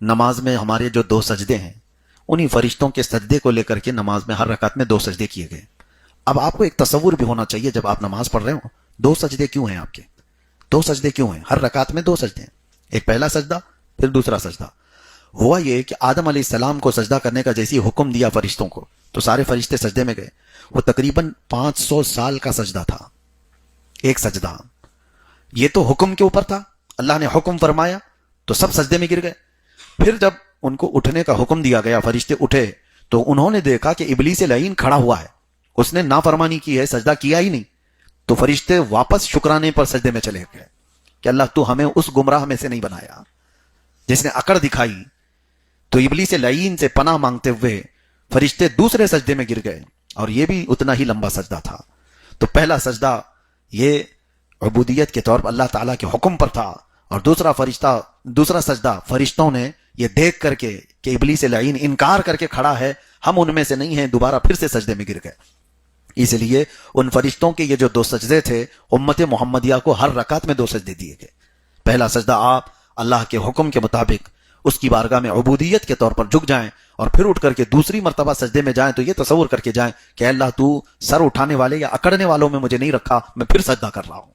نماز میں ہمارے جو 2 سجدے ہیں، انہی فرشتوں کے سجدے کو لے کر کے نماز میں ہر رکعت میں 2 سجدے کیے گئے۔ اب آپ کو ایک تصور بھی ہونا چاہیے، جب آپ نماز پڑھ رہے ہو 2 سجدے کیوں ہیں آپ کے؟ 2 سجدے کیوں ہیں؟ ہر رکعت میں 2 سجدے ہیں، ایک پہلا سجدہ پھر دوسرا سجدہ۔ ہوا یہ کہ آدم علیہ السلام کو سجدہ کرنے کا جیسی حکم دیا فرشتوں کو، تو سارے فرشتے سجدے میں گئے۔ وہ تقریباً 500 سال کا سجدہ تھا، ایک سجدہ۔ یہ تو حکم کے اوپر تھا، اللہ نے حکم فرمایا تو سب سجدے میں گر گئے۔ پھر جب ان کو اٹھنے کا حکم دیا گیا، فرشتے اٹھے، تو انہوں نے دیکھا کہ ابلیس لعین کھڑا ہوا ہے، اس نے نافرمانی کی ہے، سجدہ کیا ہی نہیں۔ تو فرشتے واپس شکرانے پر سجدے میں چلے گئے کہ اللہ تو ہمیں اس گمراہ میں سے نہیں بنایا جس نے اکڑ دکھائی۔ تو ابلیس لعین سے پناہ مانگتے ہوئے فرشتے دوسرے سجدے میں گر گئے، اور یہ بھی اتنا ہی لمبا سجدہ تھا۔ تو پہلا سجدہ یہ عبودیت کے طور پر اللہ تعالیٰ کے حکم پر تھا، اور دوسرا سجدہ فرشتوں نے یہ دیکھ کر کے کہ ابلیس لعین انکار کر کے کھڑا ہے، ہم ان میں سے نہیں ہیں، دوبارہ پھر سے سجدے میں گر گئے۔ اس لیے ان فرشتوں کے یہ جو 2 سجدے تھے، امت محمدیہ کو ہر رکعت میں 2 سجدے دیے گئے۔ پہلا سجدہ آپ اللہ کے حکم کے مطابق اس کی بارگاہ میں عبودیت کے طور پر جھک جائیں، اور پھر اٹھ کر کے دوسری مرتبہ سجدے میں جائیں تو یہ تصور کر کے جائیں کہ اللہ تو سر اٹھانے والے یا اکڑنے والوں میں مجھے نہیں رکھا، میں پھر سجدہ کر رہا ہوں۔